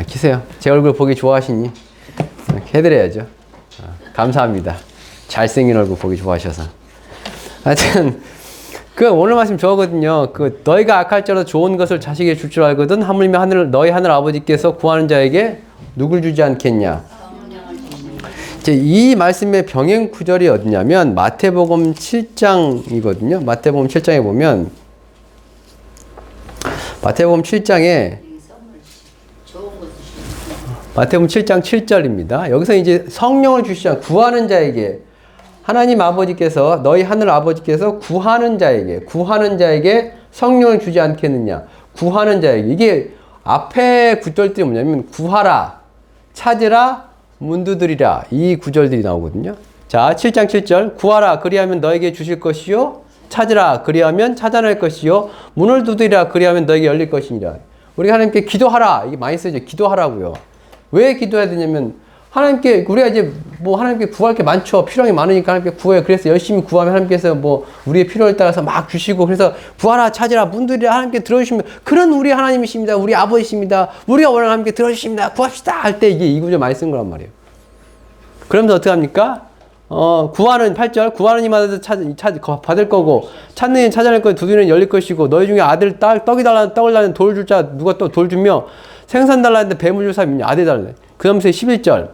키세요. 제 얼굴 보기 좋아하시니 해드려야죠. 감사합니다. 잘생긴 얼굴 보기 좋아하셔서. 하여튼 오늘 말씀 저거거든요. 너희가 악할지라도 좋은 것을 자식에게 줄 줄 알거든 하물며 너희 하늘 아버지께서 구하는 자에게 누굴 주지 않겠냐. 이제 이 말씀의 병행 구절이 어디냐면 마태복음 7장이거든요. 마태복음 7장에 보면 마태복음 7장 7절입니다. 여기서 이제 성령을 주시자 구하는 자에게 하나님 아버지께서 너희 하늘 아버지께서 구하는 자에게 성령을 주지 않겠느냐. 구하는 자에게. 이게 앞에 구절들이 뭐냐면 구하라, 찾으라, 문 두드리라. 이 구절들이 나오거든요. 자, 7장 7절. 구하라 그리하면 너에게 주실 것이요. 찾으라 그리하면 찾아낼 것이요. 문을 두드리라 그리하면 너에게 열릴 것이니라. 우리가 하나님께 기도하라. 이게 많이 쓰죠. 기도하라고요. 왜 기도해야 되냐면 하나님께 우리가 이제 하나님께 구할 게 많죠. 필요한 게 많으니까 하나님께 구해요. 그래서 열심히 구하면 하나님께서 우리의 필요에 따라서 막 주시고 그래서 구하라 찾으라 문들이라 하나님께 들어주시면 그런 우리 하나님이십니다. 우리 아버지십니다. 우리가 원하는 하나님께 들어주십니다. 구합시다 할 때 이게 이 구절 많이 쓴 거란 말이에요. 그러면서 어떻게 합니까? 구하는 8절 구하는 이마다 받을 거고 찾는 이 찾아낼 거 두드리는 열릴 것이고 너희 중에 아들 떡이 달라는 떡을 달라는 돌 줄 자 누가 또 돌 주며 생선 달라는데 뱀을 줄 사람이 있냐 아들 달라는 그 다음에 11절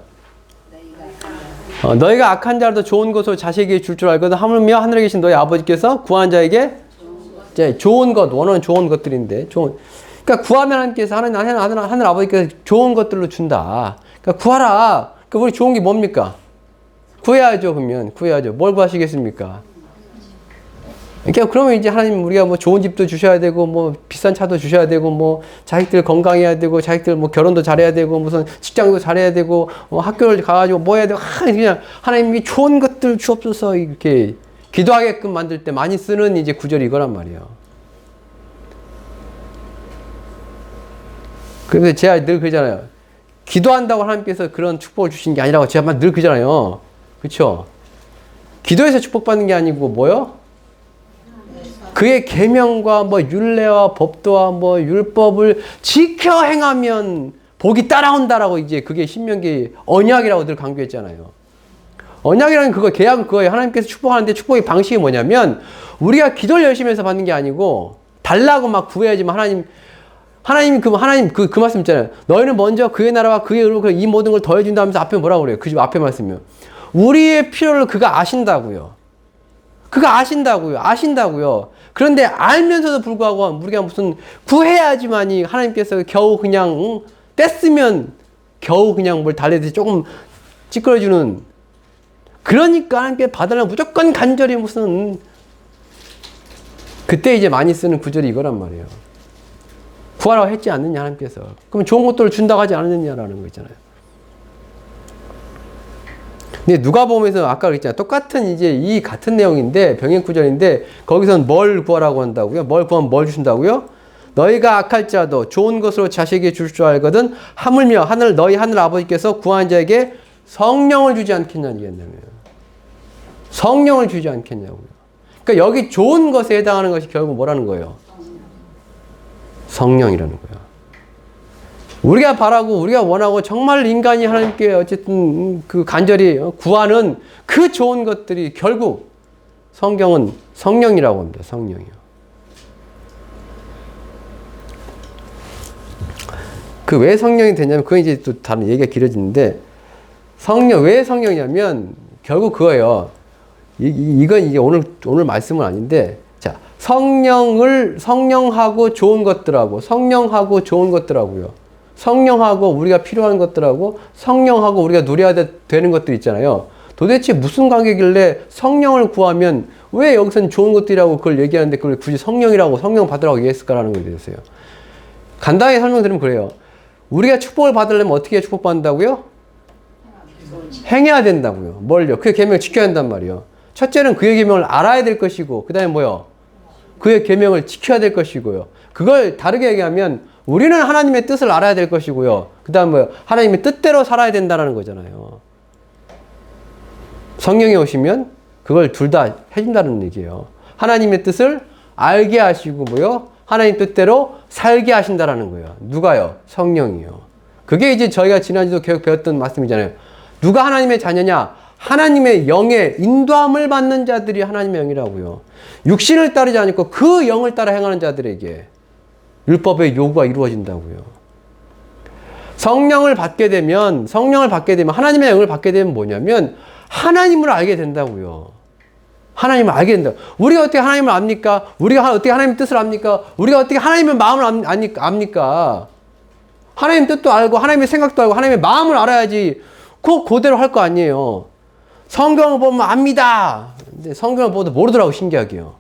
너희가 악한 자라도 좋은 것으로 자식에게 줄 줄 알거든 하물며 하늘에 계신 너희 아버지께서 구하는 자에게 좋은 것 원하는 좋은 것들인데 그러니까 구하면 하나님께서 하늘 아버지께서 좋은 것들로 준다. 그러니까 구하라. 그러니까 우리 좋은 게 뭡니까? 구해야죠. 그러면 구해야죠. 뭘 구하시겠습니까? 그러니까 그러면 이제 하나님 우리가 좋은 집도 주셔야 되고 비싼 차도 주셔야 되고 자식들 건강해야 되고 자식들 결혼도 잘해야 되고 무슨 직장도 잘해야 되고 학교를 가가지고 해야 되고 그냥 하나님이 좋은 것들 주옵소서 이렇게 기도하게끔 만들 때 많이 쓰는 이제 구절이 이거란 말이에요. 그래서 제가 늘 그러잖아요. 기도한다고 하나님께서 그런 축복을 주신 게 아니라고 제가 늘 그러잖아요. 그렇죠? 기도해서 축복받는 게 아니고 뭐요? 그의 계명과 율례와 법도와 율법을 지켜 행하면 복이 따라온다라고 이제 그게 신명기 언약이라고 늘 강조했잖아요. 언약이라는 계약은 그거예요. 하나님께서 축복하는데 축복의 방식이 뭐냐면 우리가 기도를 열심히 해서 받는 게 아니고 달라고 막 구해야지만 하나님 그 말씀 있잖아요. 너희는 먼저 그의 나라와 그의 의를 이 모든 걸 더해준다 하면서 앞에 뭐라고 그래요? 그 집 앞에 말씀이요. 우리의 필요를 그가 아신다고요. 아신다고요. 그런데 알면서도 불구하고 우리가 무슨 구해야지만이 하나님께서 겨우 그냥 뗐으면 겨우 그냥 뭘 달래듯이 조금 찌끄러주는 그러니까 하나님께 받으려면 무조건 간절히 그때 이제 많이 쓰는 구절이 이거란 말이에요. 구하라고 했지 않느냐 하나님께서. 그럼 좋은 것들을 준다고 하지 않느냐라는 거 있잖아요. 근데 누가복음에서 아까 그랬잖아요. 똑같은 이제 이 같은 내용인데 병행 구절인데 거기서는 뭘 구하라고 한다고요? 뭘 구하면 뭘 주신다고요? 너희가 악할지라도 좋은 것으로 자식에게 줄 줄 알거든 하물며 너희 하늘 아버지께서 구하는 자에게 성령을 주지 않겠냐는 얘기였냐면 성령을 주지 않겠냐고요. 그러니까 여기 좋은 것에 해당하는 것이 결국 뭐라는 거예요? 성령이라는 거예요. 우리가 바라고 우리가 원하고 정말 인간이 하나님께 어쨌든 간절히 구하는 그 좋은 것들이 결국 성경은 성령이라고 합니다. 성령이요. 왜 성령이 되냐면 그건 이제 또 다른 얘기가 길어지는데 왜 성령이냐면 결국 그거예요. 이건 이게 오늘 말씀은 아닌데 자 성령하고 좋은 것들하고요. 성령하고 우리가 필요한 것들하고 성령하고 우리가 누려야 되는 것들 있잖아요. 도대체 무슨 관계길래 성령을 구하면 왜 여기서는 좋은 것들이라고 그걸 얘기하는데 그걸 굳이 성령 받으라고 얘기했을까라는 거에 대해서요. 간단하게 설명드리면 그래요. 우리가 축복을 받으려면 어떻게 축복받는다고요? 행해야 된다고요. 뭘요? 그의 계명을 지켜야 한단 말이에요. 첫째는 그의 계명을 알아야 될 것이고 그 다음에 뭐요? 그의 계명을 지켜야 될 것이고요. 그걸 다르게 얘기하면 우리는 하나님의 뜻을 알아야 될 것이고요. 그 다음 뭐요? 하나님의 뜻대로 살아야 된다는 거잖아요. 성령이 오시면 그걸 둘 다 해준다는 얘기예요. 하나님의 뜻을 알게 하시고 뭐요? 하나님 뜻대로 살게 하신다라는 거예요. 누가요? 성령이요. 그게 이제 저희가 지난주도 계속 배웠던 말씀이잖아요. 누가 하나님의 자녀냐? 하나님의 영의 인도함을 받는 자들이 하나님의 영이라고요. 육신을 따르지 않고 그 영을 따라 행하는 자들에게 율법의 요구가 이루어진다고요. 성령을 받게 되면 하나님의 영을 받게 되면 뭐냐면 하나님을 알게 된다고요. 하나님을 알게 된다. 우리가 어떻게 하나님을 압니까? 우리가 어떻게 하나님의 뜻을 압니까? 우리가 어떻게 하나님의 마음을 압니까? 하나님의 뜻도 알고 하나님의 생각도 알고 하나님의 마음을 알아야지 그대로 할 거 아니에요. 성경을 보면 압니다. 근데 성경을 보도 모르더라고, 신기하게요.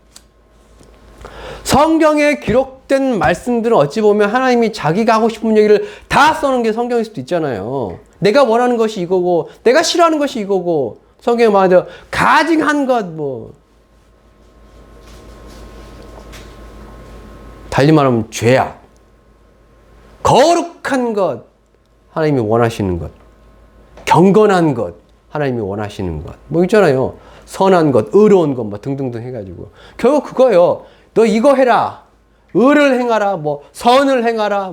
성경에 기록된 말씀들은 어찌 보면 하나님이 자기가 하고 싶은 얘기를 다 써놓은 게 성경일 수도 있잖아요. 내가 원하는 것이 이거고 내가 싫어하는 것이 이거고 성경에 말하자면 가증한 것 달리 말하면 죄악, 거룩한 것 하나님이 원하시는 것, 경건한 것 하나님이 원하시는 것 있잖아요. 선한 것, 의로운 것 등등등 해가지고 결국 그거예요. 너 이거 해라, 의를 행하라, 선을 행하라,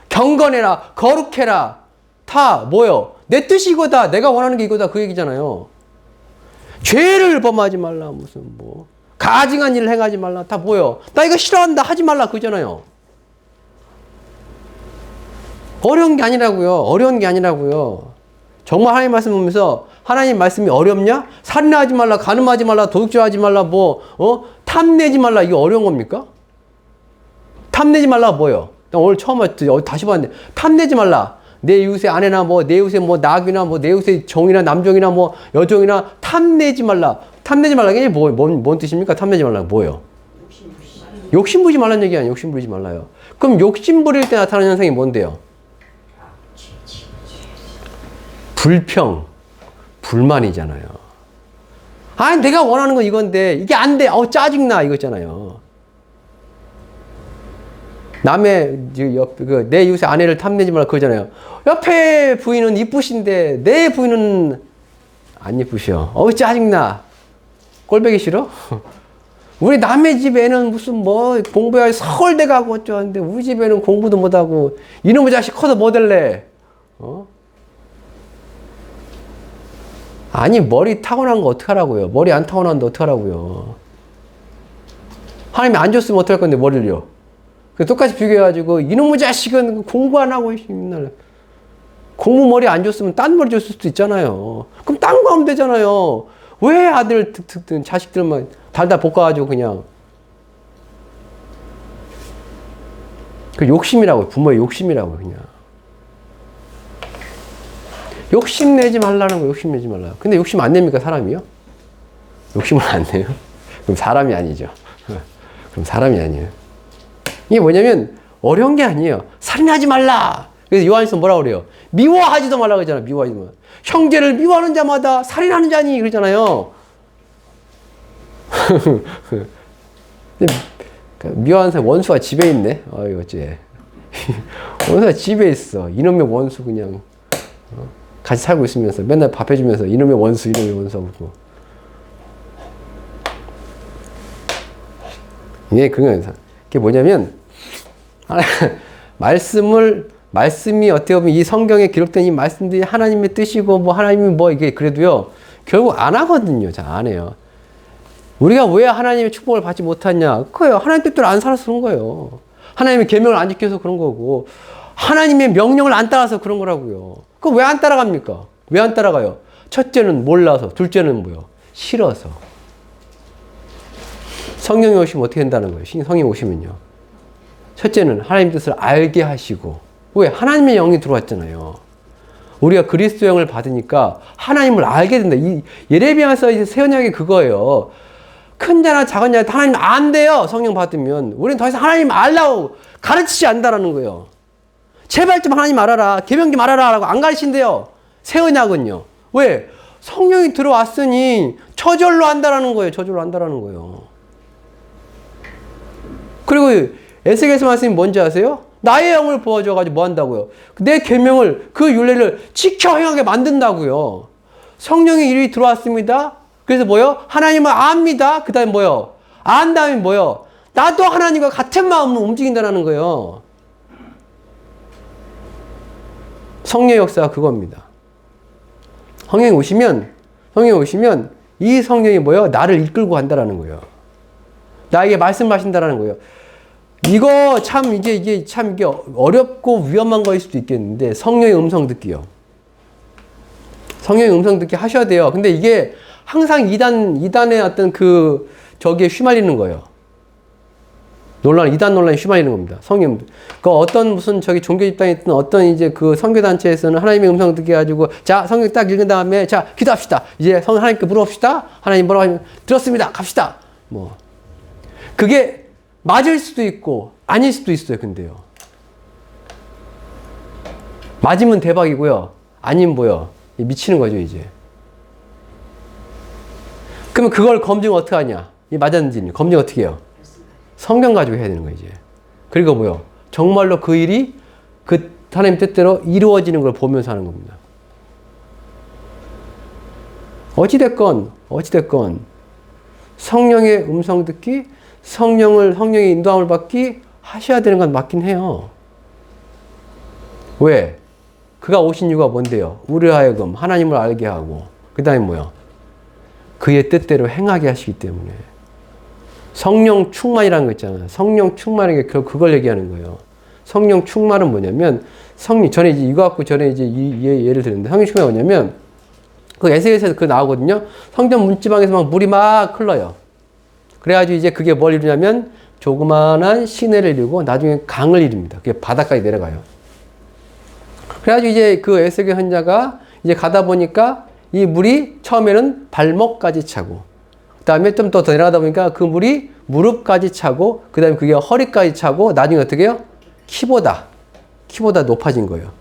경건해라, 거룩해라, 다 뭐요? 내 뜻이 이거다, 내가 원하는 게 이거다, 그 얘기잖아요. 죄를 범하지 말라, 가증한 일을 행하지 말라, 다 뭐요? 나 이거 싫어한다, 하지 말라, 그잖아요. 어려운 게 아니라고요. 정말 하나님 말씀 보면서 하나님 말씀이 어렵냐? 살인하지 말라, 간음하지 말라, 도둑질하지 말라, 탐내지 말라, 이게 어려운 겁니까? 탐내지 말라 뭐요? 오늘 처음 다시 봤는데 탐내지 말라. 내 이웃의 아내나 내 이웃의 낙이나 내 이웃의 종이나 남종이나 여종이나 탐내지 말라. 탐내지 말라. 이게 뭔 뜻입니까? 탐내지 말라 뭐요? 욕심 부리지 말라는 얘기 아니에요. 욕심 부리지 말라요. 그럼 욕심 부릴 때 나타나는 현상이 뭔데요? 불평, 불만이잖아요. 아니 내가 원하는 건 이건데 이게 안 돼. 짜증나 이거 있잖아요. 남의 내 이웃의 아내를 탐내지 말라 그러잖아요. 옆에 부인은 이쁘신데 내 부인은 안 이쁘셔. 짜증나. 꼴보기 싫어? 우리 남의 집에는 무슨 공부해야 서울대 가고 어쩌는데 우리 집에는 공부도 못하고 이놈의 자식 커서 뭐 될래? 아니 머리 타고난 거 어떡하라고요? 머리 안 타고났는데 어떡하라고요? 하나님이 안 줬으면 어떡할 건데 머리를요? 똑같이 비교해가지고 이놈의 자식은 공부 안 하고 맨날 공부 머리 안 줬으면 딴 머리 줬을 수도 있잖아요. 그럼 딴 거 하면 되잖아요. 왜 아들 자식들만 달달 볶아가지고 그냥 그 욕심이라고요. 부모의 욕심이라고요. 그냥 욕심내지 말라는 거. 욕심내지 말라. 근데 욕심 안 냅니까 사람이요? 욕심을 안 내요? 그럼 사람이 아니죠. 그럼 사람이 아니에요. 이게 뭐냐면 어려운 게 아니에요. 살인하지 말라. 그래서 요한에서 뭐라고 그래요? 미워하지도 말라 그러잖아. 미워하지도 말라. 형제를 미워하는 자마다 살인하는 자니 그러잖아요. 미워하는 사람 원수가 집에 있네. 이거 어째. 원수가 집에 있어. 이놈의 원수 그냥 같이 살고 있으면서 맨날 밥 해주면서 이놈의 원수 하고. 이게 그게 뭐냐면 말씀이 어떻게 보면 이 성경에 기록된 이 말씀들이 하나님의 뜻이고 하나님이 이게 그래도요 결국 안 하거든요. 잘 안 해요. 우리가 왜 하나님의 축복을 받지 못하냐? 그거예요. 하나님 뜻대로 안 살아서 그런 거예요. 하나님의 계명을 안 지켜서 그런 거고 하나님의 명령을 안 따라서 그런 거라고요. 그거 왜 안 따라갑니까? 왜 안 따라가요? 첫째는 몰라서, 둘째는 뭐요? 싫어서. 성령이 오시면 어떻게 된다는 거예요? 성령이 오시면요. 첫째는 하나님 뜻을 알게 하시고. 왜? 하나님의 영이 들어왔잖아요. 우리가 그리스도 영을 받으니까 하나님을 알게 된다. 이 예레미야서 이제 새 언약이 그거예요. 큰 자나 작은 자나 하나님 안 돼요. 성령 받으면. 우리는 더 이상 하나님 알라고 가르치지 않는다라는 거예요. 제발 좀 하나님 알아라. 계명 좀 알아라. 라고 안 가르친대요. 새 언약은요. 왜? 성령이 들어왔으니 저절로 안다라는 거예요. 저절로 안다라는 거예요. 그리고 에스겔서 말씀이 뭔지 아세요? 나의 영을 부어줘가지고 뭐 한다고요? 내 계명을, 그 율례를 지켜 행하게 만든다고요. 성령의 일이 들어왔습니다. 그래서 뭐요? 하나님을 압니다. 그 다음에 뭐요? 안 다음에 뭐요? 나도 하나님과 같은 마음으로 움직인다는 거예요. 성령의 역사가 그겁니다. 성령이 오시면 이 성령이 뭐예요? 나를 이끌고 간다라는 거예요. 나에게 말씀하신다라는 거예요. 이거 참 이게 어렵고 위험한 거일 수도 있겠는데 성령의 음성 듣기요. 성령의 음성 듣기 하셔야 돼요. 근데 이게 항상 이단의 어떤 저기에 휘말리는 거예요. 이단 논란에 휘말리는 겁니다. 성령. 어떤 무슨 종교 집단에 있든 어떤 이제 선교단체에서는 하나님의 음성 듣게 해가지고, 자, 성경 딱 읽은 다음에, 자, 기도합시다. 이제 하나님께 물어봅시다. 하나님 뭐라고 하면, 들었습니다. 갑시다. 그게 맞을 수도 있고, 아닐 수도 있어요, 근데요. 맞으면 대박이고요. 아니면 뭐요? 미치는 거죠, 이제. 그러면 그걸 검증 어떻게 하냐? 이 맞았는지 검증 어떻게 해요? 성경 가지고 해야 되는 거예요, 이제. 그리고 뭐요? 정말로 그 일이 하나님 뜻대로 이루어지는 걸 보면서 하는 겁니다. 어찌됐건, 성령의 음성 듣기, 성령의 인도함을 받기 하셔야 되는 건 맞긴 해요. 왜? 그가 오신 이유가 뭔데요? 우리 하여금 하나님을 알게 하고, 그 다음에 뭐요? 그의 뜻대로 행하게 하시기 때문에. 성령 충만이라는 거 있잖아요. 성령 충만이라는 게 그걸 얘기하는 거예요. 성령 충만은 뭐냐면, 전에 이거 갖고 전에 예를 들었는데, 성령 충만이 뭐냐면, 에스겔에서 나오거든요. 성전 문지방에서 막 물이 막 흘러요. 그래가지고 이제 그게 뭘 이루냐면, 조그만한 시내를 이루고, 나중에 강을 이룹니다. 그게 바다까지 내려가요. 그래가지고 이제 에스겔 선지자가 이제 가다 보니까, 이 물이 처음에는 발목까지 차고, 그 다음에 좀 더 내려가다 보니까 그 물이 무릎까지 차고, 그 다음에 그게 허리까지 차고, 나중에 어떻게 해요? 키보다 높아진 거예요.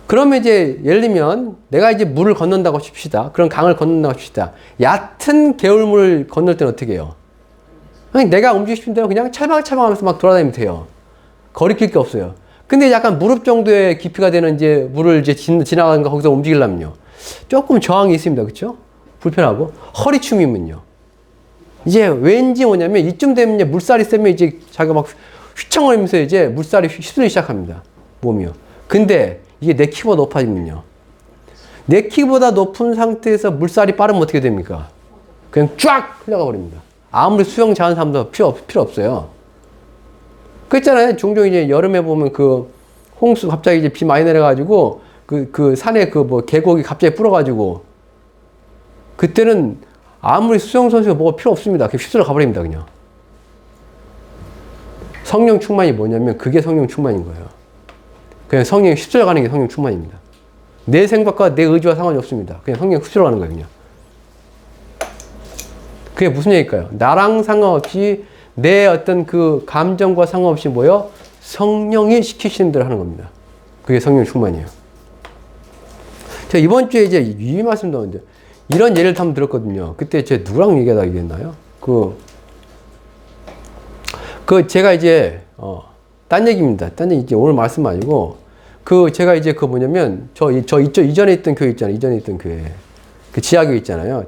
그러면 이제 예를 들면 내가 이제 물을 건넌다고 칩시다. 그런 강을 건넌다고 칩시다. 얕은 개울물을 건널 때는 어떻게 해요? 내가 움직이고 싶은 대로 그냥 찰방찰방 하면서 막 돌아다니면 돼요. 거리낄 게 없어요. 근데 약간 무릎 정도의 깊이가 되는 이제 물을 이제 지나가는 거 거기서 움직이려면요. 조금 저항이 있습니다. 그쵸? 불편하고. 허리춤이면요. 이제 왠지 뭐냐면 이쯤 되면 이제 물살이 세면 이제 자기가 막 휘청거리면서 이제 물살이 휩쓸기 시작합니다. 몸이요. 근데 이게 내 키보다 높아지면요. 내 키보다 높은 상태에서 물살이 빠르면 어떻게 됩니까? 그냥 쫙 흘러가 버립니다. 아무리 수영 잘하는 사람도 필요 없어요. 그랬잖아요. 종종 이제 여름에 보면 홍수 갑자기 이제 비 많이 내려가지고 산에 계곡이 갑자기 불어가지고 그때는 아무리 수영 선수가 뭐가 필요 없습니다. 그냥 휩쓸어 가버립니다, 그냥. 성령 충만이 뭐냐면 그게 성령 충만인 거예요. 그냥 성령이 휩쓸어 가는 게 성령 충만입니다. 내 생각과 내 의지와 상관이 없습니다. 그냥 성령이 휩쓸어 가는 거예요, 그냥. 그게 무슨 얘기일까요? 나랑 상관없이 내 어떤 감정과 상관없이 뭐요? 성령이 시키시는 대로 하는 겁니다. 그게 성령 충만이에요. 제가 이번 주에 이제 이 말씀 나오는데 이런 예를 한번 들었거든요. 그때 제가 누구랑 얘기했나요? 제가 이제, 딴 얘기입니다. 딴 얘기, 이제 오늘 말씀 아니고, 제가 이제 뭐냐면, 이전에 있던 교회 있잖아요. 이전에 있던 교회. 지하교회 있잖아요.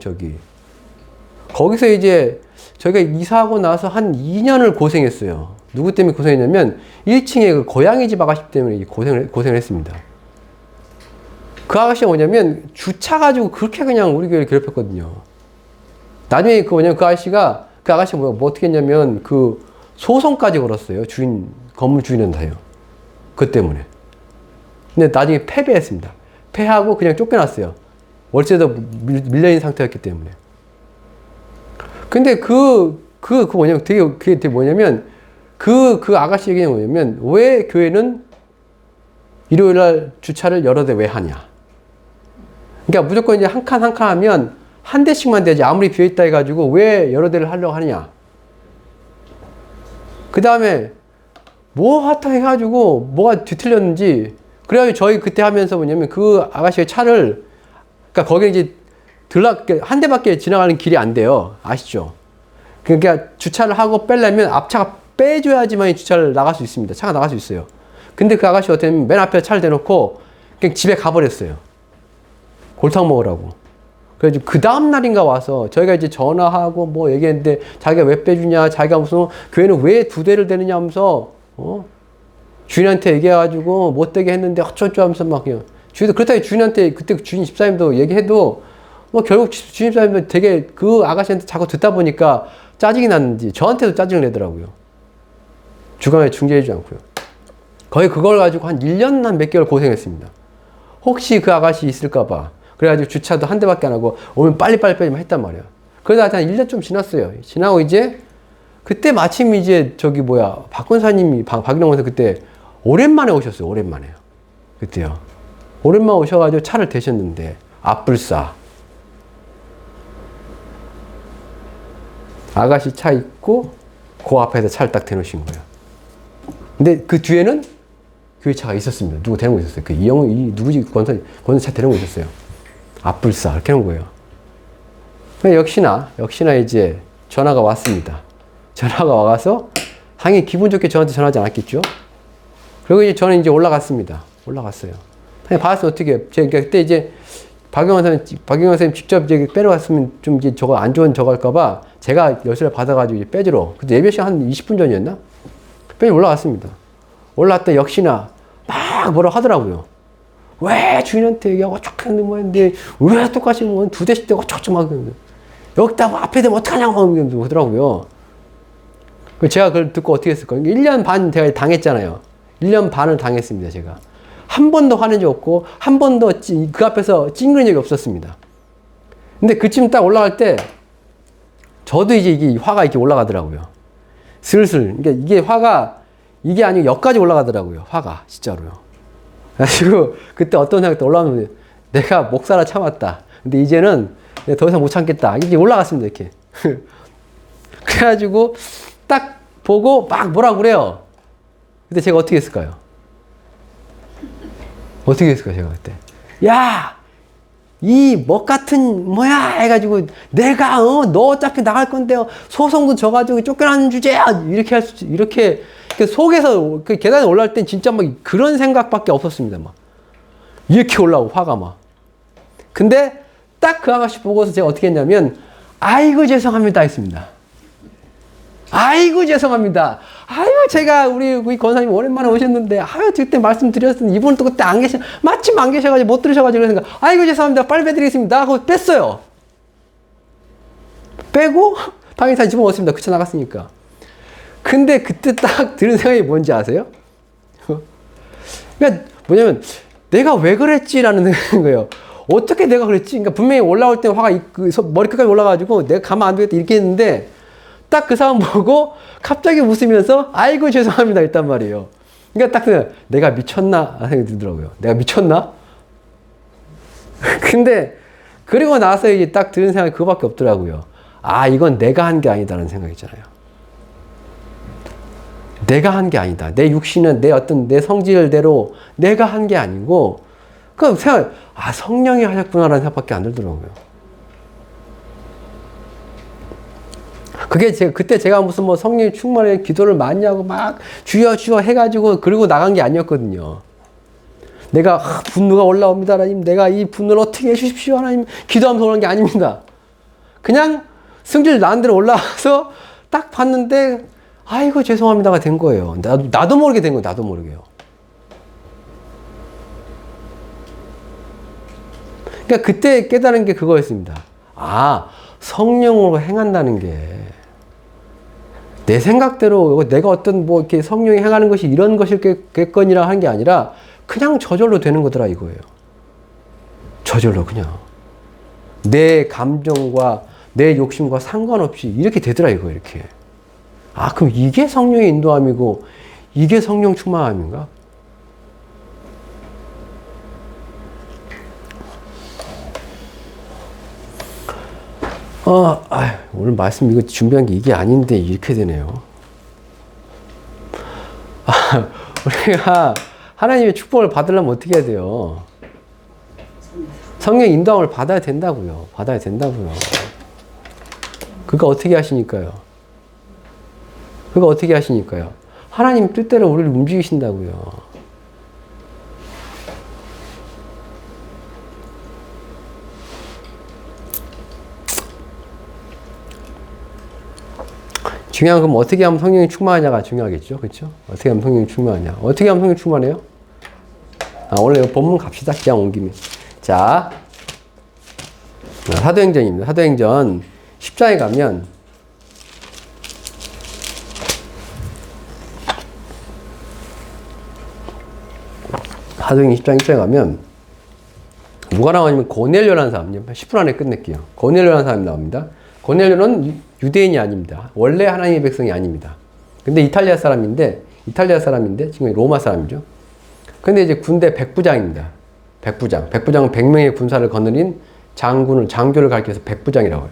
거기서 이제, 저희가 이사하고 나서 한 2년을 고생했어요. 누구 때문에 고생했냐면, 1층에 고양이 집 아가씨 때문에 고생을 했습니다. 그 아가씨가 뭐냐면, 주차 가지고 그렇게 그냥 우리 교회를 괴롭혔거든요. 나중에 그 아가씨가 뭐 어떻게 했냐면, 소송까지 걸었어요. 건물 주인한테요. 그 때문에. 근데 나중에 패배했습니다. 패하고 그냥 쫓겨났어요. 월세도 밀려있는 상태였기 때문에. 근데 그게 되게 뭐냐면, 그 아가씨 얘기는 뭐냐면, 왜 교회는 일요일날 주차를 여러 대 왜 하냐. 그러니까 무조건 이제 한 칸 하면 한 대씩만 되지. 아무리 비어있다 해가지고 왜 여러 대를 하려고 하느냐. 그 다음에 하다 해가지고 뭐가 뒤틀렸는지 그래가지고 저희 그때 하면서 뭐냐면 그 아가씨의 차를 그러니까 거기에 이제 한 대밖에 지나가는 길이 안 돼요. 아시죠? 그러니까 주차를 하고 빼려면 앞차가 빼줘야지만 주차를 나갈 수 있습니다. 차가 나갈 수 있어요. 근데 그 아가씨가 어떻게 하면 맨 앞에 차를 대놓고 그냥 집에 가버렸어요. 골탕 먹으라고. 그래가지고 그 다음날인가 와서 저희가 이제 전화하고 뭐 얘기했는데 자기가 왜 빼주냐, 자기가 무슨 교회는 왜 2대를 대느냐 하면서 주인한테 얘기해가지고 못되게 했는데 어쩌고 하면서 막 그냥 주인도 그렇다고 주인한테 그때 주인 집사님도 얘기해도 뭐 결국 주인 집사님도 되게 그 아가씨한테 자꾸 듣다 보니까 짜증이 났는지 저한테도 짜증을 내더라고요. 주간에 중재해주지 않고요. 거의 그걸 가지고 한 1년 한 몇 개월 고생했습니다. 혹시 그 아가씨 있을까봐. 그래가지고 주차도 한 대밖에 안 하고 오면 빨리빨리 빼기만 했단 말이야. 그러다 한 1년 좀 지났어요. 지나고 이제 그때 마침 이제 저기 뭐야 박 권사님이 박인영 권사 그때 오랜만에 오셨어요. 오랜만에요. 그때요. 오랜만에 오셔가지고 차를 대셨는데 앞불싸 아가씨 차 있고 그 앞에서 차를 딱 대놓으신 거예요. 근데 그 뒤에는 교회 차가 있었습니다. 누구 대놓고 있었어요. 그 이영우 누구지 권사 차 대놓고 있었어요. 앞불싸 이렇게 하는 거예요. 역시나 이제 전화가 왔습니다. 전화가 와서 당연히 기분 좋게 저한테 전화하지 않았겠죠. 그리고 이제 저는 이제 올라갔습니다. 올라갔어요. 받았으면 어떻게, 제가 그때 이제 박영환 선생님 직접 이제 빼놓았으면 좀 이제 저거 안 좋은 저거 할까봐 제가 열쇠를 받아가지고 이제 빼주러. 그때 예배 시간 한 20분 전이었나? 빼주러 올라갔습니다. 올라왔다 역시나 막 뭐라 하더라고요. 왜 주인한테 얘기하고 어쩌겠는데 뭐 했는데 왜 똑같이 뭐 두 대씩 되고 어쩌고 막 여기다 뭐 앞에 되면 어떡하냐고 그러더라고요. 제가 그걸 듣고 어떻게 했을까요? 1년 반 제가 당했잖아요. 1년 반을 당했습니다, 제가. 한 번도 화낸 적 없고, 한 번도 그 앞에서 찡그린 적이 없었습니다. 근데 그쯤 딱 올라갈 때, 저도 이제 이게 화가 이렇게 올라가더라고요. 슬슬. 그러니까 이게 화가, 이게 아니고 역까지 올라가더라고요. 화가, 진짜로요. 그래가지고, 그때 어떤 생각도 올라오면, 내가 목살아 참았다. 근데 이제는 내가 더 이상 못 참겠다. 이게 올라갔습니다, 이렇게. 그래가지고, 딱 보고 막 뭐라 그래요. 근데 제가 어떻게 했을까요? 어떻게 했을까요, 제가 그때? 야! 이 먹 같은 뭐야 해가지고 내가 너 어차피 나갈 건데 소송도 져가지고 쫓겨나는 주제야 이렇게 이렇게 속에서 그 계단에 올라올 땐 진짜 막 그런 생각밖에 없었습니다. 막 이렇게 올라오고 화가 막. 근데 딱 그 아가씨 보고서 제가 어떻게 했냐면 아이고 죄송합니다 했습니다. 아이고 죄송합니다. 아유 제가 우리 권사님 오랜만에 오셨는데 아유 그때 말씀드렸더니 이분은 또 그때 안 계셔 마침 안 계셔가지고 못 들으셔가지고 그러니까 아이고 죄송합니다. 빨리 빼드리겠습니다 하고 뺐어요. 빼고 당연히 다 집어넣었습니다. 그쳐 나갔으니까. 근데 그때 딱 드는 생각이 뭔지 아세요? 그러니까 뭐냐면 내가 왜 그랬지라는 생각인 거예요. 어떻게 내가 그랬지? 그러니까 분명히 올라올 때 화가 머리 끝까지 올라가지고 내가 가만 안 두겠다 이렇게 했는데 딱 그 사람 보고 갑자기 웃으면서 아이고 죄송합니다 했단 말이에요. 그러니까 딱 내가 미쳤나 생각이 들더라고요. 내가 미쳤나? 근데 그리고 나서 이제 딱 드는 생각이 그거밖에 없더라고요. 아 이건 내가 한 게 아니다라는 생각이잖아요. 내가 한 게 아니다. 내 육신은 내 성질대로 내가 한 게 아니고 그 생각 성령이 하셨구나라는 생각밖에 안 들더라고요. 그게 그때 제가 무슨 뭐 성령 충만에 기도를 많이 하고 막 주여 해가지고 그러고 나간 게 아니었거든요. 내가 분노가 올라옵니다 하나님. 내가 이 분노를 어떻게 해주십시오 하나님. 기도하면서 오는 게 아닙니다. 그냥 승질 나는 대로 올라와서 딱 봤는데 아이고 죄송합니다가 된 거예요. 나도 모르게 된 거예요. 나도 모르게요. 그러니까 그때 깨달은 게 그거였습니다. 성령으로 행한다는 게 내 생각대로 내가 어떤 뭐 이렇게 성령이 행하는 것이 이런 것일겠거니라 하는 게 아니라 그냥 저절로 되는 거더라 이거예요. 저절로 그냥 내 감정과 내 욕심과 상관없이 이렇게 되더라 이거 이렇게. 그럼 이게 성령의 인도함이고 이게 성령 충만함인가? 오늘 말씀 이거 준비한 게 이게 아닌데 이렇게 되네요. 우리가 하나님의 축복을 받으려면 어떻게 해야 돼요? 성령 인도함을 받아야 된다고요. 받아야 된다고요. 그거 어떻게 하시니까요? 하나님 뜻대로 우리를 움직이신다고요. 중요한 건 어떻게 하면 성령이 충만하냐가 중요하겠죠. 그렇죠? 어떻게 하면 성령이 충만하냐. 어떻게 하면 성령이 충만해요? 원래 본문 갑시다. 그냥 온 김에. 자, 사도행전입니다. 사도행전 10장에 가면 사도행전 10장 1장에 가면 누가 나오냐면 고넬료라는 사람, 10분 안에 끝낼게요. 고넬료라는 사람이 나옵니다. 고넬료는 유대인이 아닙니다. 원래 하나님의 백성이 아닙니다. 근데 이탈리아 사람인데 지금 로마 사람이죠. 근데 이제 군대 백부장입니다. 백부장. 백부장은 100명의 군사를 거느린 장교를 가리켜서 백부장이라고 해요.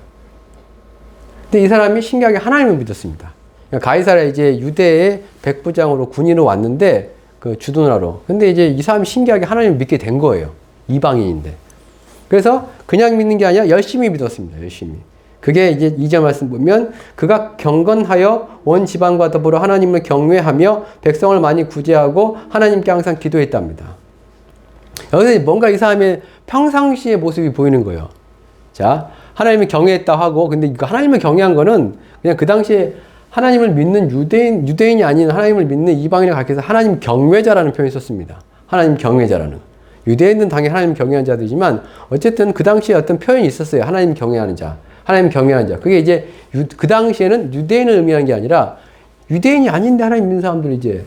근데 이 사람이 신기하게 하나님을 믿었습니다. 그러니까 가이사랴 이제 유대의 백부장으로 군인으로 왔는데 그 주둔하러. 근데 이제 이 사람이 신기하게 하나님을 믿게 된 거예요. 이방인인데. 그래서 그냥 믿는 게 아니라 열심히 믿었습니다. 열심히. 그게 이제 2절 말씀 보면 그가 경건하여 온 지방과 더불어 하나님을 경외하며 백성을 많이 구제하고 하나님께 항상 기도했답니다. 여기서 뭔가 이 사람의 평상시의 모습이 보이는 거예요. 자, 하나님을 경외했다 하고, 근데 이거 하나님을 경외한 거는 그냥 그 당시에 하나님을 믿는 유대인이 아닌 하나님을 믿는 이방인을 가리켜서 하나님 경외자라는 표현을 썼습니다. 하나님 경외자라는. 유대인은 당연히 하나님 경외하는 자들이지만 어쨌든 그 당시에 어떤 표현이 있었어요. 하나님 경외하는 자. 하나님 경외하는 자. 그게 이제 그 당시에는 유대인을 의미하는 게 아니라 유대인이 아닌데 하나님 믿는 사람들이 이제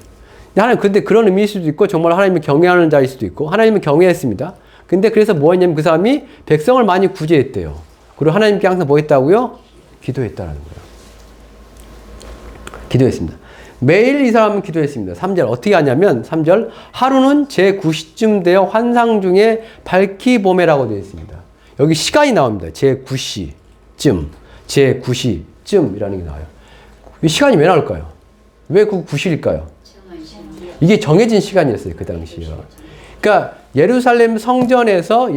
근데 그런 의미일 수도 있고 정말 하나님을 경외하는 자일 수도 있고 하나님을 경외했습니다. 근데 그래서 뭐 했냐면 그 사람이 백성을 많이 구제했대요. 그리고 하나님께 항상 뭐 했다고요? 기도했다라는 거예요. 기도했습니다. 매일 이 사람은 기도했습니다. 3절 어떻게 하냐면 3절 하루는 제9시쯤 되어 환상 중에 밝히 보매라고 되어 있습니다. 여기 시간이 나옵니다. 제9시쯤 제9시쯤이라는 게 나와요. 이 시간이 왜 나올까요? 왜 그 9시일까요? 이게 정해진 시간이었어요. 그 당시에. 그러니까 예루살렘 성전에서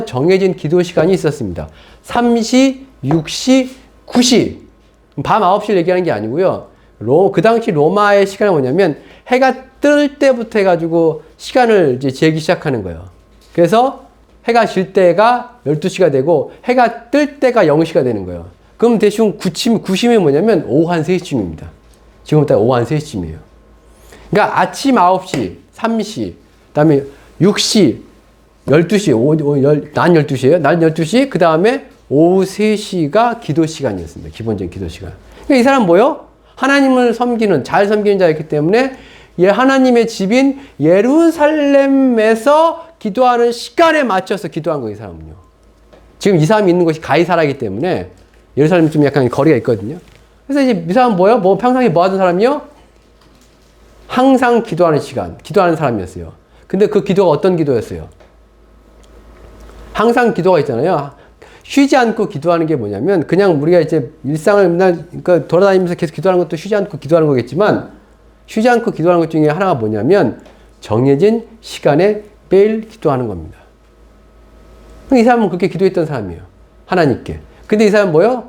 정해진 기도 시간이 있었습니다. 3시, 6시, 9시. 밤 9시를 얘기하는 게 아니고요. 그 당시 로마의 시간이 뭐냐면 해가 뜰 때부터 해가지고 시간을 이제 재기 시작하는 거예요. 그래서 해가 질 때가 12시가 되고 해가 뜰 때가 0시가 되는 거예요. 그럼 대충 9시면 뭐냐면 오후 한 3시쯤입니다. 지금부터 오후 한 3시쯤이에요. 그러니까 아침 9시, 3시, 그 다음에 6시, 12시, 낮 12시예요. 낮 12시, 그 다음에 오후 3시가 기도 시간이었습니다. 기본적인 기도 시간. 그러니까 이 사람 뭐요? 하나님을 잘 섬기는 자였기 때문에 하나님의 집인 예루살렘에서 기도하는 시간에 맞춰서 기도한 거예요, 이 사람은요. 지금 이 사람이 있는 곳이 가이사라이기 때문에 예루살렘이 좀 약간 거리가 있거든요. 그래서 이제 이 사람은 뭐예요? 평상시에 뭐 하던 사람이요? 항상 기도하는 시간, 기도하는 사람이었어요. 근데 그 기도가 어떤 기도였어요? 항상 기도가 있잖아요. 쉬지 않고 기도하는 게 뭐냐면 그냥 우리가 이제 일상을 맨날 그러니까 돌아다니면서 계속 기도하는 것도 쉬지 않고 기도하는 거겠지만 쉬지 않고 기도하는 것 중에 하나가 뭐냐면 정해진 시간에 매일 기도하는 겁니다. 이 사람은 그렇게 기도했던 사람이에요. 하나님께. 근데 이 사람은 뭐예요?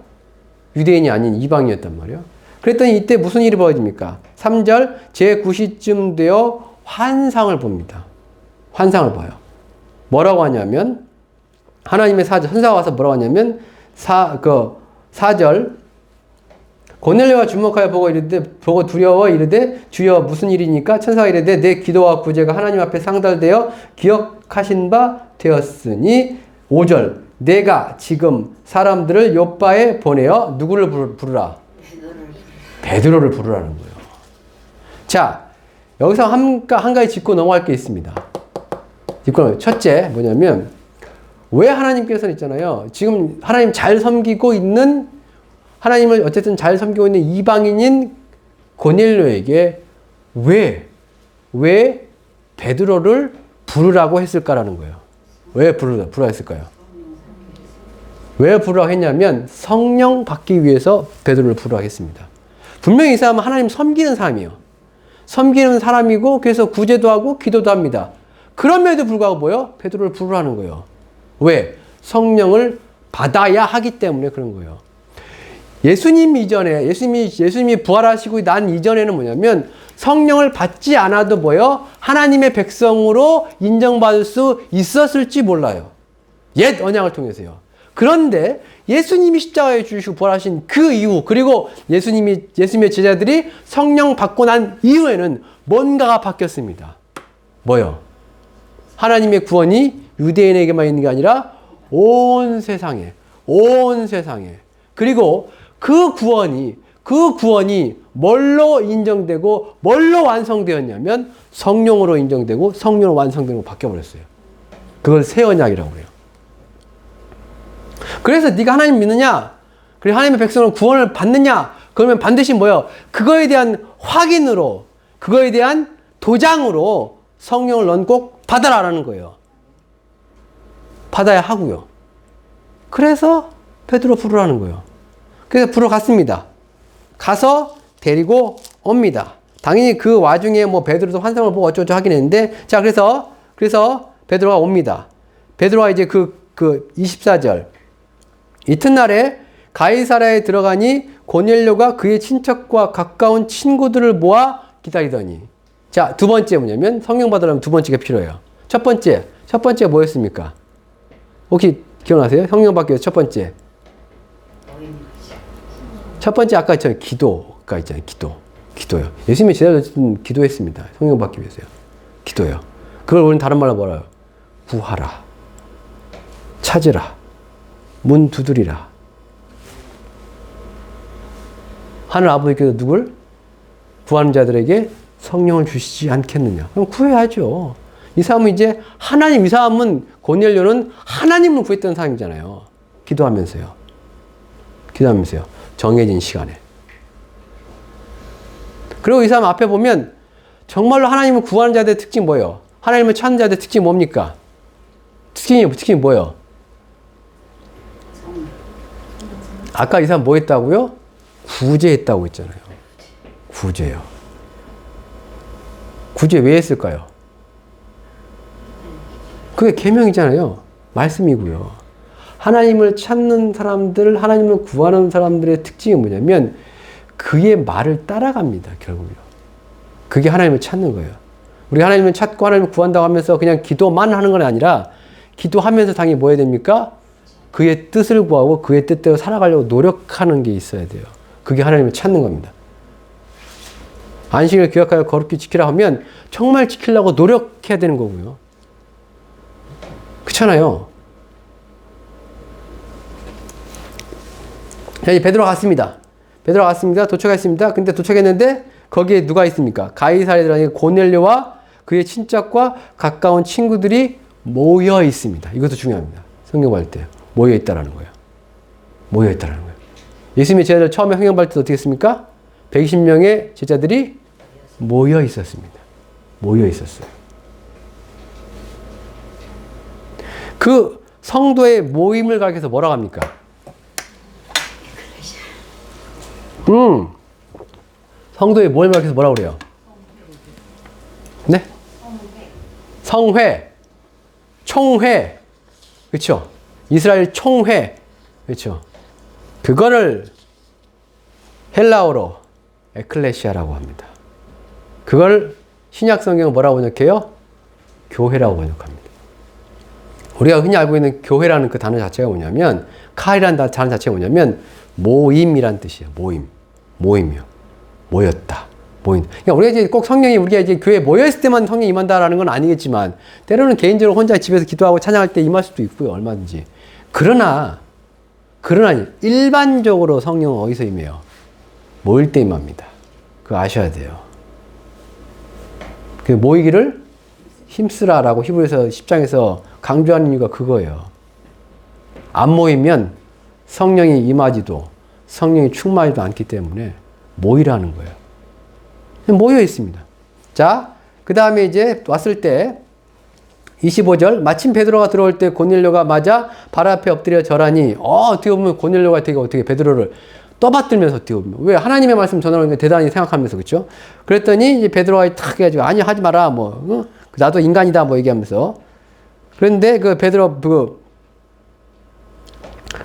유대인이 아닌 이방이었단 말이에요. 그랬더니 이때 무슨 일이 벌어집니까? 3절 제9시쯤 되어 환상을 봅니다. 환상을 봐요. 뭐라고 하냐면 하나님의 천사가 와서 뭐라고 하냐면 4절 고넬료가 주목하여 보고 두려워 이르되 주여 무슨 일이니까 천사가 이르되 내 기도와 구제가 하나님 앞에 상달되어 기억하신 바 되었으니 5절 내가 지금 사람들을 요빠에 보내어 누구를 부르라? 베드로를 부르라는 거예요. 자, 여기서 한 가지 짚고 넘어갈 게 있습니다. 첫째 뭐냐면 왜 하나님께서는 있잖아요. 지금 하나님 잘 섬기고 있는 하나님을 어쨌든 잘 섬기고 있는 이방인인 고넬료에게 왜 베드로를 부르라고 했을까라는 거예요. 왜 부르라 했을까요? 왜 부르라고 했냐면 성령 받기 위해서 베드로를 부르라고 했습니다. 분명히 이 사람은 하나님 섬기는 사람이에요. 섬기는 사람이고 그래서 구제도 하고 기도도 합니다. 그럼에도 불구하고 뭐예요? 베드로를 부르라는 거예요. 왜? 성령을 받아야 하기 때문에 그런 거예요. 예수님이 부활하시고 난 이전에는 뭐냐면 성령을 받지 않아도 뭐예요? 하나님의 백성으로 인정받을 수 있었을지 몰라요. 옛 언약을 통해서요. 그런데 예수님이 십자가에 죽으시고 부활하신 그 이후, 그리고 예수님의 제자들이 성령 받고 난 이후에는 뭔가가 바뀌었습니다. 뭐요? 하나님의 구원이 유대인에게만 있는 게 아니라 온 세상에. 그리고 그 구원이 뭘로 인정되고 뭘로 완성되었냐면 성령으로 인정되고 성령으로 완성되고 바뀌어버렸어요. 그걸 새 언약이라고 그래요. 그래서 네가 하나님 믿느냐? 그리고 하나님의 백성으로 구원을 받느냐? 그러면 반드시 뭐예요? 그거에 대한 확인으로, 그거에 대한 도장으로 성령을 넌 꼭 받아라라는 거예요. 받아야 하고요. 그래서 베드로 부르라는 거예요. 그래서 불어갔습니다. 가서 데리고 옵니다. 당연히 그 와중에 뭐 베드로도 환상을 보고 어쩌고 하긴 했는데, 자, 그래서 베드로가 옵니다. 베드로가 이제 그 24절. 이튿날에 가이사랴에 들어가니 고넬료가 그의 친척과 가까운 친구들을 모아 기다리더니. 자, 두 번째 뭐냐면 성령 받으려면 두 번째가 필요해요. 첫 번째가 뭐였습니까? 혹시 기억나세요? 성령 받기 위해서 첫 번째. 첫 번째 아까 있잖아요. 기도가 있잖아요. 기도요. 예수님의 제자들은 기도했습니다. 성령 받기 위해서요. 기도요. 그걸 우리는 다른 말로 뭐라요? 구하라. 찾으라. 문 두드리라. 하늘 아버지께서 누굴? 구하는 자들에게 성령을 주시지 않겠느냐. 그럼 구해야죠. 이 사람은 이제 이 사람은 고넬료는 하나님을 구했던 사람이잖아요. 기도하면서요. 정해진 시간에. 그리고 이 사람 앞에 보면 정말로 하나님을 구하는 자들의 특징이 뭐예요? 하나님을 찾는 자들의 특징이 뭡니까? 특징이 뭐예요? 아까 이 사람 뭐 했다고요? 구제했다고 했잖아요. 구제요. 구제 왜 했을까요? 그게 계명이잖아요. 말씀이고요. 하나님을 찾는 사람들, 하나님을 구하는 사람들의 특징이 뭐냐면 그의 말을 따라갑니다. 결국요. 그게 하나님을 찾는 거예요. 우리 하나님을 찾고 하나님을 구한다고 하면서 그냥 기도만 하는 건 아니라 기도하면서 당연히 뭐 해야 됩니까? 그의 뜻을 구하고 그의 뜻대로 살아가려고 노력하는 게 있어야 돼요. 그게 하나님을 찾는 겁니다. 안식일을 기억하여 거룩히 지키라 하면 정말 지키려고 노력해야 되는 거고요. 그렇잖아요. 자, 이제 베드로가 갔습니다. 도착했습니다. 근데 도착했는데 거기에 누가 있습니까? 가이사랴에 들어가니 고넬료와 그의 친척과 가까운 친구들이 모여 있습니다. 이것도 중요합니다. 성경 받을 때 모여 있다라는 거예요. 예수님의 제자들 처음에 성경 받을 때 어떻게 했습니까? 120명의 제자들이 모여 있었습니다. 그 성도의 모임을 가리켜서 뭐라고 합니까? 성도의 모임을 가리켜서 뭐라고 그래요? 네? 성회. 총회. 그렇죠? 이스라엘 총회. 그렇죠? 그거를 헬라어로 에클레시아라고 합니다. 그걸 신약 성경은 뭐라고 번역해요? 교회라고 번역합니다. 우리가 흔히 알고 있는 교회라는 그 단어 자체가 뭐냐면, 카이라는 단어 자체가 뭐냐면 모임이란 뜻이에요. 모임이요. 모였다. 그러니까 우리가 이제 꼭 우리가 이제 교회에 모여있을 때만 성령이 임한다라는 건 아니겠지만, 때로는 개인적으로 혼자 집에서 기도하고 찬양할 때 임할 수도 있고요. 얼마든지. 그러나 일반적으로 성령은 어디서 임해요? 모일 때 임합니다. 그거 아셔야 돼요. 그 모이기를 힘쓰라라고 히브리서 10장에서 강조하는 이유가 그거예요. 안 모이면 성령이 임하지도 성령이 충만하지도 않기 때문에 모이라는 거예요. 모여 있습니다. 자, 그 다음에 이제 왔을 때 25절, 마침 베드로가 들어올 때 고넬료가 맞아 발 앞에 엎드려 절하니, 어떻게 보면 고넬료가 되게 어떻게 베드로를 떠받들면서 어떻게 보면, 왜 하나님의 말씀 전하는 대단히 생각하면서, 그렇죠? 그랬더니 이제 베드로가 탁 해가지고 아니 하지 마라, 나도 인간이다 얘기하면서. 그런데 그 베드로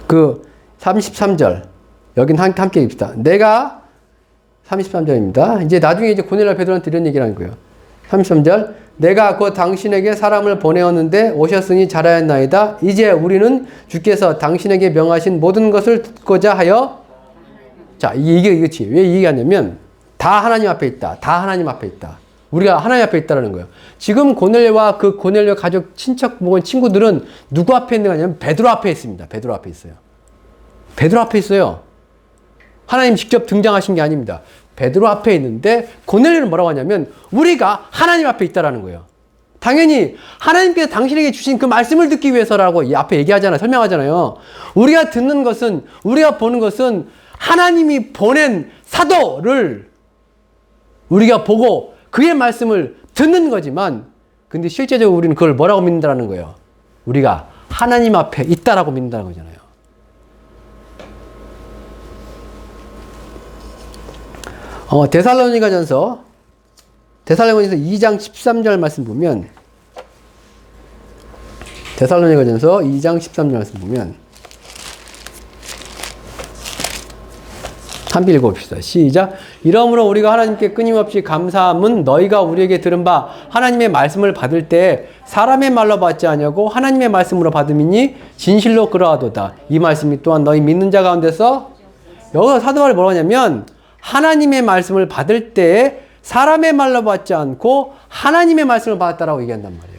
그 33절 여긴 함께 읽읍시다. 내가 33절입니다. 이제 나중에 이제 고넬료 베드로한테 이런 얘기를 하는 거예요. 33절, 내가 곧 당신에게 사람을 보내었는데 오셨으니 잘하였나이다. 이제 우리는 주께서 당신에게 명하신 모든 것을 듣고자 하여. 자, 이게 그치. 왜 이 얘기하냐면 다 하나님 앞에 있다. 다 하나님 앞에 있다. 우리가 하나님 앞에 있다라는 거예요. 지금 고넬료와 그 고넬료 가족, 친척, 혹은 친구들은 누구 앞에 있는 거냐면 베드로 앞에 있습니다. 베드로 앞에 있어요. 베드로 앞에 있어요. 하나님 직접 등장하신 게 아닙니다. 베드로 앞에 있는데 고넬료는 뭐라고 하냐면 우리가 하나님 앞에 있다라는 거예요. 당연히 하나님께서 당신에게 주신 그 말씀을 듣기 위해서라고 이 앞에 얘기하잖아요. 설명하잖아요. 우리가 듣는 것은, 우리가 보는 것은 하나님이 보낸 사도를 우리가 보고 그의 말씀을 듣는 거지만, 근데 실제적으로 우리는 그걸 뭐라고 믿는다는 거예요? 우리가 하나님 앞에 있다라고 믿는다는 거잖아요. 데살로니가전서 2장 13절 말씀 보면, 데살로니가전서 2장 13절 말씀 보면, 함께 읽어봅시다. 시작. 이러므로 우리가 하나님께 끊임없이 감사함은 너희가 우리에게 들은 바 하나님의 말씀을 받을 때 사람의 말로 받지 아니하고 하나님의 말씀으로 받음이니 진실로 그러하도다. 이 말씀이 또한 너희 믿는 자 가운데서, 여기서 사도 바울이 뭐라고 하냐면 하나님의 말씀을 받을 때 사람의 말로 받지 않고 하나님의 말씀을 받았다라고 얘기한단 말이에요.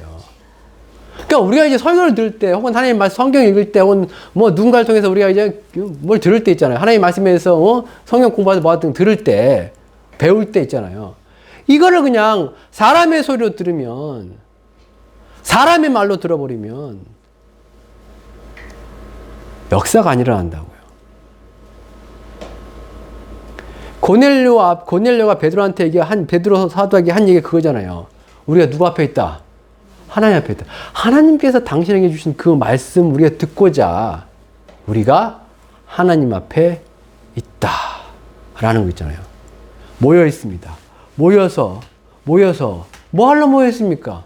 그러니까 우리가 이제 설교를 들을 때, 혹은 하나님 말씀 성경 읽을 때, 혹은 뭐 누군가를 통해서 우리가 이제 뭘 들을 때 있잖아요. 하나님 말씀에서 성경 공부해서 뭐 같은 들을 때, 배울 때 있잖아요. 이거를 그냥 사람의 소리로 들으면, 사람의 말로 들어버리면 역사가 안 일어난다고요. 고넬료가 베드로한테 베드로 사도에게 한 얘기가 그거잖아요. 우리가 누구 앞에 있다? 하나님 앞에 있다. 하나님께서 당신에게 주신 그 말씀 우리가 듣고자 우리가 하나님 앞에 있다 라는 거 있잖아요. 모여 있습니다. 모여서 뭐 하러 모여 있습니까?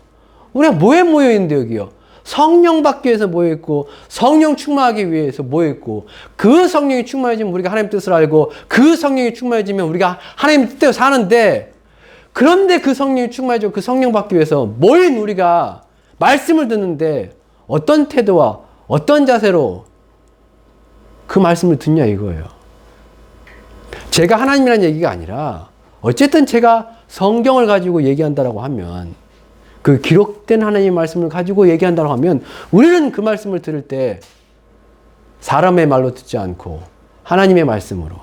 우리가 뭐에 모여 있는데 여기요? 성령 받기 위해서 모여 있고, 성령 충만하기 위해서 모여 있고, 그 성령이 충만해지면 우리가 하나님 뜻을 알고, 그 성령이 충만해지면 우리가 하나님 뜻대로 사는데, 그런데 그 성령이 충만해지고 그 성령 받기 위해서 모인 우리가 말씀을 듣는데 어떤 태도와 어떤 자세로 그 말씀을 듣냐 이거예요. 제가 하나님이라는 얘기가 아니라 어쨌든 제가 성경을 가지고 얘기한다라고 하면, 그 기록된 하나님의 말씀을 가지고 얘기한다고 하면 우리는 그 말씀을 들을 때 사람의 말로 듣지 않고 하나님의 말씀으로,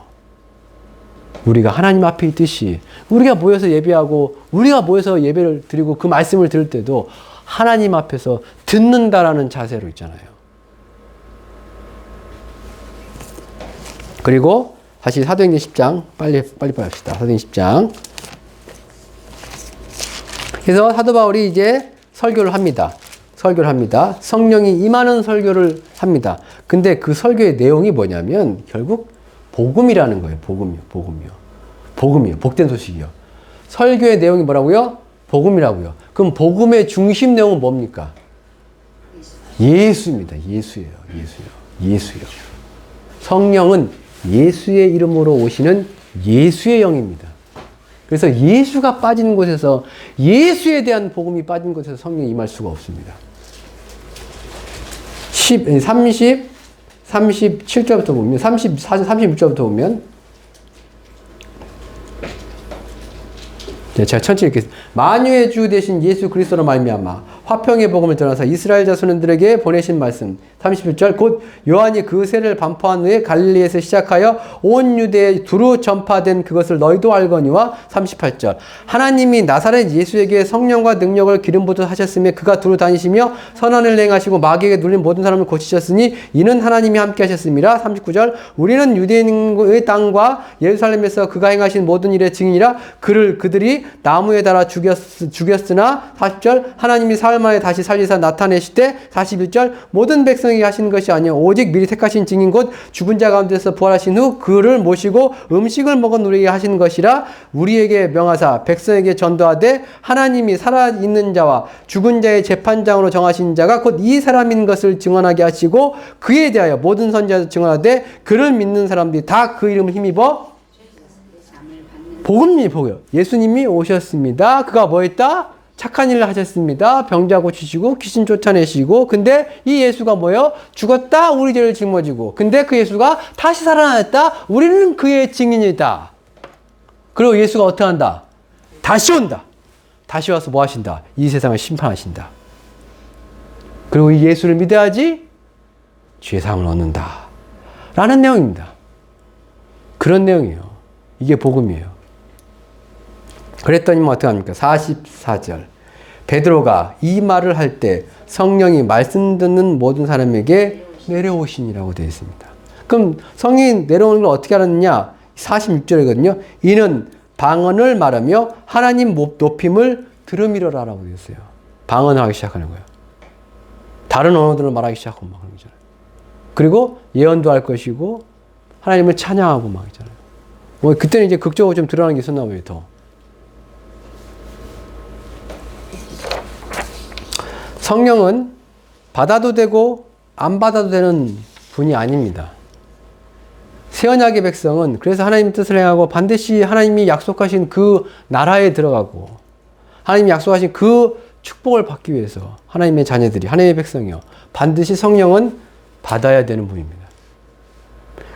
우리가 하나님 앞에 있듯이 우리가 모여서 예배하고 우리가 모여서 예배를 드리고 그 말씀을 들을 때도 하나님 앞에서 듣는다라는 자세로 있잖아요. 그리고 다시 사도행전 10장 빨리 합시다. 사도행전 10장. 그래서 사도 바울이 이제 설교를 합니다. 성령이 임하는 설교를 합니다. 근데 그 설교의 내용이 뭐냐면 결국 복음이라는 거예요. 복음이요. 복된 소식이요. 설교의 내용이 뭐라고요? 복음이라고요. 그럼 복음의 중심 내용은 뭡니까? 예수입니다. 예수예요. 성령은 예수의 이름으로 오시는 예수의 영입니다. 그래서 예수가 빠진 곳에서, 예수에 대한 복음이 빠진 곳에서 성령이 임할 수가 없습니다. 37절부터 보면, 36절부터 보면, 제가 천천히 읽겠습니다. 만유의 주 되신 예수 그리스도로 말미암아 화평의 복음을 전하사 이스라엘 자손들에게 보내신 말씀. 31절. 곧 요한이 그 세를 반포한 후에 갈릴리에서 시작하여 온 유대에 두루 전파된 그것을 너희도 알거니와. 38절. 하나님이 나사렛 예수에게 성령과 능력을 기름 부어 하셨으며 그가 두루 다니시며 선한을 행하시고 마귀에게 눌린 모든 사람을 고치셨으니 이는 하나님이 함께 하셨습니다. 39절. 우리는 유대인의 땅과 예루살렘에서 그가 행하신 모든 일의 증인이라. 그들이 나무에 달아 죽였으나. 40절. 하나님이 사흘 만에 다시 살리사 나타내시되. 41절. 모든 백성에게 하시는 것이 아니요 오직 미리 택하신 증인 곧 죽은 자 가운데서 부활하신 후 그를 모시고 음식을 먹은 우리에게 하시는 것이라. 우리에게 명하사 백성에게 전도하되 하나님이 살아있는 자와 죽은 자의 재판장으로 정하신 자가 곧 이 사람인 것을 증언하게 하시고 그에 대하여 모든 선지자도 증언하되 그를 믿는 사람들이 다 그 이름을 힘입어 복음이 복이요. 예수님이 오셨습니다. 그가 뭐 했다? 착한 일을 하셨습니다. 병자 고치시고 귀신 쫓아내시고 근데 이 예수가 뭐예요? 죽었다 우리 죄를 짊어지고 근데 그 예수가 다시 살아났다 우리는 그의 증인이다. 그리고 예수가 어떻게 한다? 다시 온다. 다시 와서 뭐 하신다? 이 세상을 심판하신다. 그리고 이 예수를 믿어야지 죄사함을 얻는다. 라는 내용입니다. 그런 내용이에요. 이게 복음이에요. 그랬더니 뭐 어떻게 합니까? 44절. 베드로가 이 말을 할 때 성령이 말씀 듣는 모든 사람에게 내려오시니라고 되어 있습니다. 그럼 성령이 내려오는 걸 어떻게 알았느냐? 46절이거든요. 이는 방언을 말하며 하나님 높임을 들음이러라라고 되어 있어요. 방언을 하기 시작하는 거예요. 다른 언어들을 말하기 시작하고 막 그런 거잖아요. 그리고 예언도 할 것이고 하나님을 찬양하고 막 있잖아요. 뭐 그때는 이제 극적으로 좀 드러나는 게 있었나 봐요, 더. 성령은 받아도 되고 안 받아도 되는 분이 아닙니다. 새언약의 백성은 그래서 하나님 뜻을 행하고 반드시 하나님이 약속하신 그 나라에 들어가고 하나님이 약속하신 그 축복을 받기 위해서 하나님의 자녀들이 하나님의 백성이요 반드시 성령은 받아야 되는 분입니다.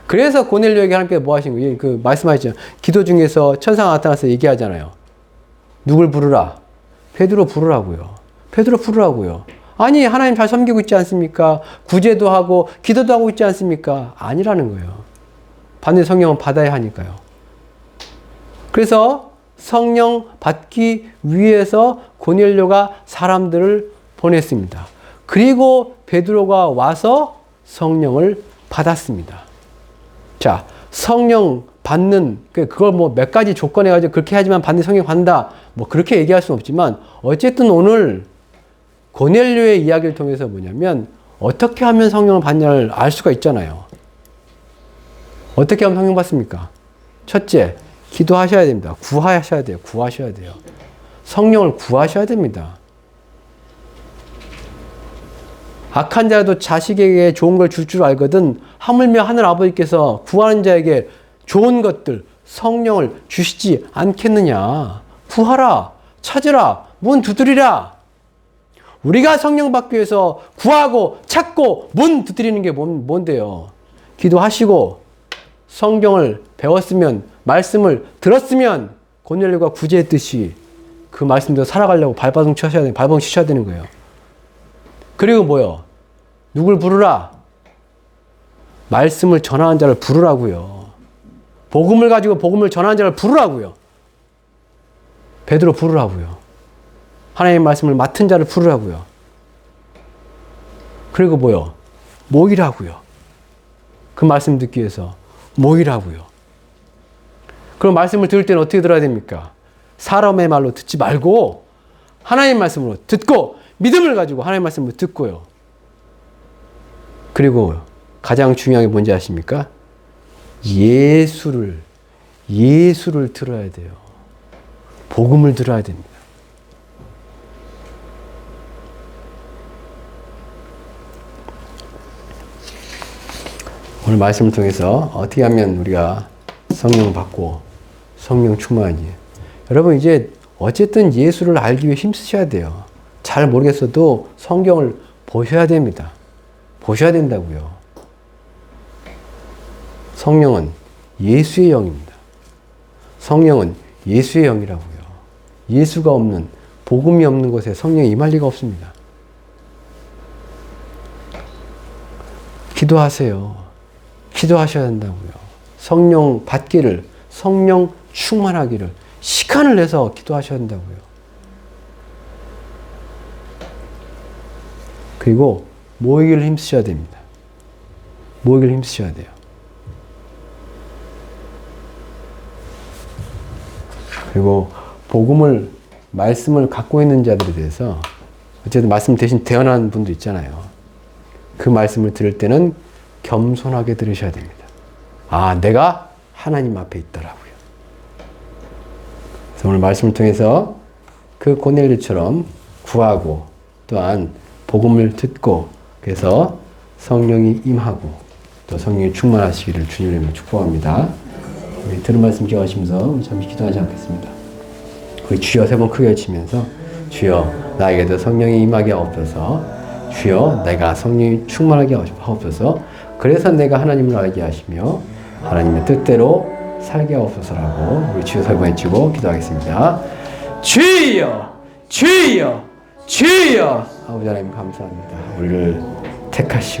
그래서 고넬료에게 하나님께 뭐 하신 거예요? 그 말씀하시죠. 기도 중에서 천사가 나타나서 얘기하잖아요. 누굴 부르라? 베드로 부르라고요. 베드로 부르라고요. 아니 하나님 잘 섬기고 있지 않습니까? 구제도 하고 기도도 하고 있지 않습니까? 아니라는 거예요. 반드시 성령은 받아야 하니까요. 그래서 성령 받기 위해서 고넬료가 사람들을 보냈습니다. 그리고 베드로가 와서 성령을 받았습니다. 자, 성령 받는 그걸 뭐 몇 가지 조건해 가지고 그렇게 하지만 반드시 성령 받는다. 뭐 그렇게 얘기할 수는 없지만 어쨌든 오늘 고넬료의 이야기를 통해서 뭐냐면 어떻게 하면 성령을 받냐를 알 수가 있잖아요. 어떻게 하면 성령 받습니까? 첫째, 기도하셔야 됩니다. 구하셔야 돼요. 구하셔야 돼요. 성령을 구하셔야 됩니다. 악한 자라도 자식에게 좋은 걸 줄 줄 알거든 하물며 하늘 아버지께서 구하는 자에게 좋은 것들, 성령을 주시지 않겠느냐. 구하라, 찾으라, 문 두드리라. 우리가 성령 받기 위해서 구하고 찾고 문 두드리는 게 뭔데요? 기도하시고 성경을 배웠으면 말씀을 들었으면 고넬료가 구제했듯이 그 말씀대로 살아가려고 발버둥 치셔야 되는 거예요. 그리고 뭐요? 누굴 부르라? 말씀을 전하는 자를 부르라고요. 복음을 가지고 복음을 전하는 자를 부르라고요. 베드로 부르라고요. 하나님의 말씀을 맡은 자를 부르라고요. 그리고 뭐요? 모이라고요. 그 말씀 듣기 위해서 모이라고요. 그럼 말씀을 들을 때는 어떻게 들어야 됩니까? 사람의 말로 듣지 말고 하나님의 말씀으로 듣고 믿음을 가지고 하나님의 말씀을 듣고요. 그리고 가장 중요한 게 뭔지 아십니까? 예수를 들어야 돼요. 복음을 들어야 됩니다. 오늘 말씀을 통해서 어떻게 하면 우리가 성령 받고 성령 충만하지. 여러분 이제 어쨌든 예수를 알기 위해 힘쓰셔야 돼요. 잘 모르겠어도 성경을 보셔야 됩니다. 보셔야 된다고요. 성령은 예수의 영입니다. 성령은 예수의 영이라고요. 예수가 없는 복음이 없는 곳에 성령이 임할 리가 없습니다. 기도하세요. 기도하셔야 된다고요. 성령 받기를, 성령 충만하기를 시간을 내서 기도하셔야 된다고요. 그리고 모이기를 힘쓰셔야 됩니다. 모이기를 힘쓰셔야 돼요. 그리고 복음을, 말씀을 갖고 있는 자들에 대해서 어쨌든 말씀 대신 대언하는 분도 있잖아요. 그 말씀을 들을 때는 겸손하게 들으셔야 됩니다. 아, 내가 하나님 앞에 있더라고요. 그래서 오늘 말씀을 통해서 그 고넬료처럼 구하고 또한 복음을 듣고 그래서 성령이 임하고 또 성령이 충만하시기를 주님으로 축복합니다. 우리 들은 말씀 기억하시면서 잠시 기도하지 않겠습니다. 우리 주여 세 번 크게 외치면서 주여 나에게도 성령이 임하게 하옵소서. 주여 내가 성령이 충만하게 하옵소서. 그래서 내가 하나님을 알게 하시며 하나님의 뜻대로 살게 하옵소서라고 우리 주여 설명해 주고 기도하겠습니다. 주여 주여 주여. 아버지 하나님 감사합니다. 우리를 택하시고